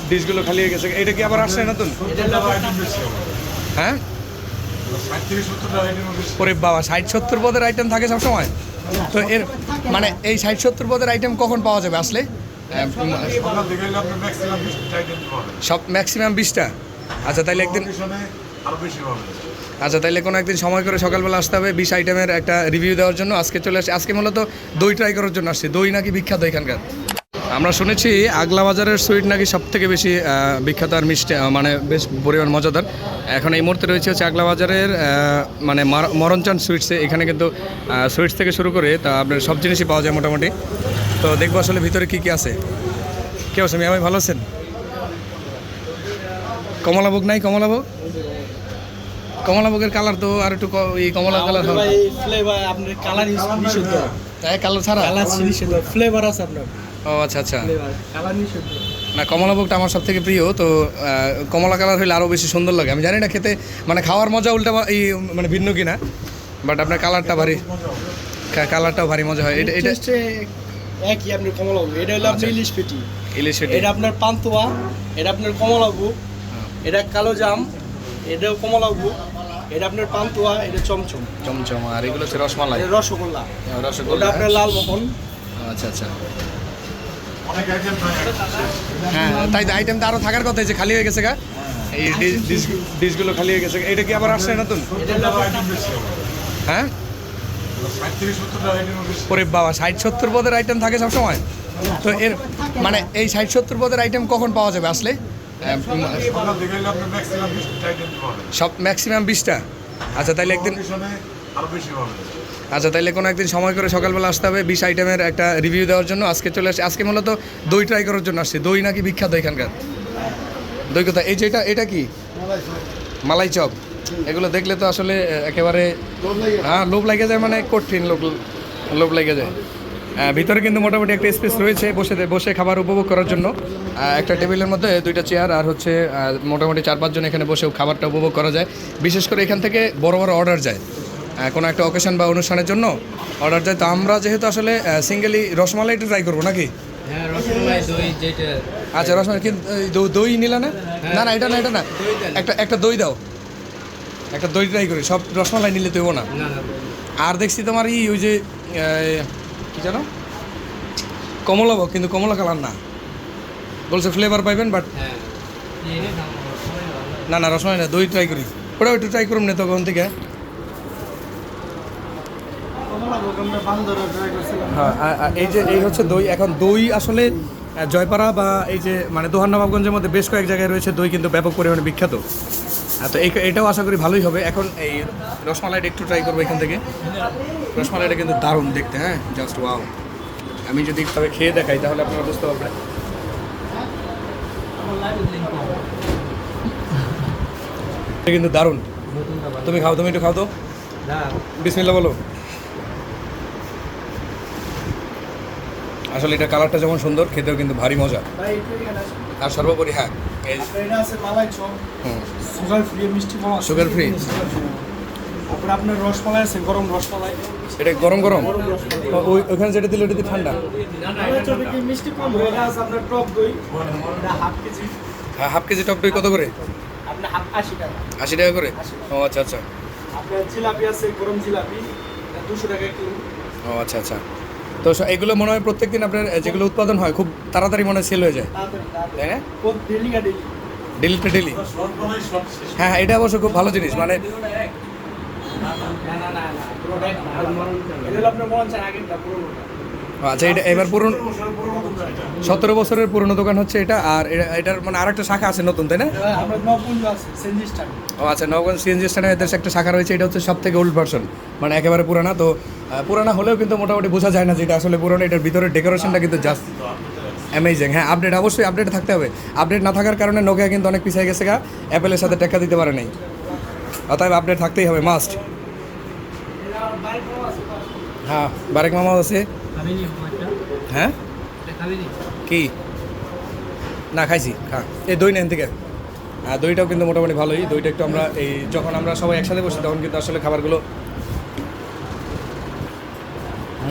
ডিশগুলো খালি হয়ে গেছে, এটা কি আবার আসছে নতুন? হ্যাঁ, ওরে বাবা, 60-70 পদের আইটেম থাকে সবসময়। তো এর মানে এই 60-70 পদের আইটেম কখন পাওয়া যাবে আসলে? সব ম্যাক্সিমাম 20টা। আচ্ছা তাইলে একদিন, আচ্ছা তাইলে কোনো একদিন সময় করে সকালবেলা আসতে হবে 20 আইটেমের একটা রিভিউ দেওয়ার জন্য। আজকে চলে আসছি, আজকে মূলত দই ট্রাই করার জন্য আসছি। দই নাকি বিখ্যাত এখানকার। আমরা শুনেছি আগলা বাজারের সুইট নাকি সব থেকে বেশি বিখ্যাত আর মিষ্টি, মানে বেশ পরিমাণ মজাদার। এখন এই মুহূর্তে রয়েছে হচ্ছে আগলা বাজারের মানে মরণচান সুইটসে। এখানে কিন্তু সুইটস থেকে শুরু করে তা আপনার সব জিনিসই পাওয়া যায় মোটামুটি। তো দেখবো আসলে ভিতরে কী কী আছে। কে আছে মিয়া ভাই, ভালো আছেন? কমলাভোগ নাই? কমলাভোগের কালার তো আর একটু এই কমলা কালার হবে। কালার ছাড়া ফ্লেভার আছে আপনার। ও আচ্ছা আচ্ছা, না কমলাভোগটা আমার সব থেকে প্রিয়। তো কমলা কালার হলে আরও বেশি সুন্দর লাগে। আমি জানি না খেতে মানে খাওয়ার মজা উল্টা এই মানে ভিন্ন কিনা, বাট আপনার কালারটাও ভারী মজা হয়। এটা একই আপনার কমলাভোগ। এটা হলো আপনার ইলিশ পেটি। এটা আপনার পান্তুয়া, এটা আপনার কমলাভোগ, এটা কালো জাম, এটাও কমলাভোগ, এটা আপনার পান্তুয়া, এটা চমচম। আর এগুলো হচ্ছে রসমালাই, রসগোল্লা। রসগোল্লা আপনার লালমোহন। আচ্ছা আচ্ছা, হ্যাঁ তাই তো আইটেম তো আরও থাকার কথা, যে খালি হয়ে গেছে গা। এই ডিশগুলো খালি হয়ে গেছে, এটা কি আবার আসছে নতুন? হ্যাঁ, ওরে বাবা, 60-70 পদের আইটেম থাকে সবসময়। তো এর মানে এই 60-70 পদের আইটেম কখন পাওয়া যাবে আসলে? সব ম্যাক্সিমাম 20টা। আচ্ছা তাইলে একদিন, আচ্ছা তাইলে কোনো একদিন সময় করে সকালবেলা আসতে হবে 20 আইটেমের একটা রিভিউ দেওয়ার জন্য। আজকে চলে আসছি, আজকে মূলত দই ট্রাই করার জন্য আসছি। দই নাকি বিখ্যাত এখানকার। দই কথা এই যে এটা কি মালাই চপ, এগুলো দেখলে তো আসলে একেবারে হ্যাঁ লোভ লাগে যায়, মানে কঠিন লোভ লেগে যায়। ভিতরে কিন্তু মোটামুটি একটা স্পেস রয়েছে বসে খাবার উপভোগ করার জন্য। একটা টেবিলের মধ্যে 2টা চেয়ার আর হচ্ছে মোটামুটি 4-5 জন এখানে বসেও খাবারটা উপভোগ করা যায়। বিশেষ করে এখান থেকে বড় অর্ডার যায়, কোনো একটা অকেশন বা অনুষ্ঠানের জন্য অর্ডার যায়। তো আমরা যেহেতু আসলে সিঙ্গেলি রসমালাইটা ট্রাই করবো নাকি? আচ্ছা রসমালাই কিন্তু দই নিলা না? না এটা না একটা দই দাও, একটা দই ট্রাই করি। সব রসমালাই নিলে তৈব না। আর দেখছি তোমার ওই যে কি জানো কমলাভোগ, কিন্তু কমলা কালার না, বলছে ফ্লেভার পাইবেন, বাট না রসমালাই না, দই ট্রাই করি। ওটা একটু ট্রাই করুন না তখন থেকে। হ্যাঁ এই হচ্ছে দই। এখন দই আসলে জয়পাড়া বা এই যে মানে দোহার নবাবগঞ্জের মধ্যে বেশ কয়েক জায়গায় রয়েছে দই কিন্তু ব্যাপক পরিমাণে বিখ্যাত। তো এটাও আশা করি ভালোই হবে। এখন এই রসমালাইটা একটু ট্রাই করবো এখান থেকে। রসমালাইটা কিন্তু দারুণ দেখতে, হ্যাঁ জাস্ট ওয়াও। আমি যদি তবে খেয়ে দেখাই তাহলে আপনারা বুঝতে পারবেন। এটা কিন্তু দারুণ। তুমি একটু খাও তো, বিসমিল্লাহ বলো। আসলে এটা কালারটা যেমন সুন্দর, খেতেও কিন্তু ভারী মজা। আর সর্বোপরি হ্যাঁ সুগার ফ্রি। আপনার রসমালাই আছে, গরম রসমালাই। এটা গরম ওইখানে যেটা দিলে ওটা ঠান্ডা। হ্যাঁ হাফ কেজি টক দই কত করে? 80 টাকা করে। ও আচ্ছা আচ্ছা। আপনার জিলাপি আছে, গরম জিলাপি 200 টাকা কিলো। ও আচ্ছা আচ্ছা। তো এগুলো মনে হয় প্রত্যেকদিন আপনার যেগুলো উৎপাদন হয় খুব তাড়াতাড়ি মনে হয় সেল হয়ে যায়, তাই না? ডেলি। হ্যাঁ এটা অবশ্য খুব ভালো জিনিস। মানে আচ্ছা এটা এবার পুরনো 17 বছরের পুরনো দোকান হচ্ছে এটা। আর এটার মানে আরেকটা শাখা আছে নতুন, তাই না? ও আচ্ছা, নবগঞ্জ সিএনজি স্ট্যান্ডে এদের একটা শাখা রয়েছে। এটা হচ্ছে সব থেকে ওল্ড ভার্সন, মানে একেবারে পুরানা। তো পুরানা হলেও কিন্তু মোটামুটি বোঝা যায় না যে এটা আসলে পুরনো। এটার ভিতরে ডেকোরেশনটা কিন্তু জাস্ট অ্যামেজিং। হ্যাঁ অবশ্যই আপডেট থাকতে হবে। আপডেট না থাকার কারণে নোকিয়া কিন্তু অনেক পিছিয়ে গেছে গা, অ্যাপেলের সাথে টেক্কা দিতে পারে নাই। অতএব আপডেট থাকতেই হবে, মাস্ট। হ্যাঁ বারেক মামা আছে। হ্যাঁ কি না খাইছি, হ্যাঁ এই দই নেন থেকে। হ্যাঁ দইটাও কিন্তু মোটামুটি ভালোই। দইটা একটু আমরা এই যখন আমরা সবাই একসাথে বসি তখন কিন্তু আসলে খাবারগুলো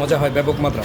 মজা হয় ব্যাপক মাত্রা।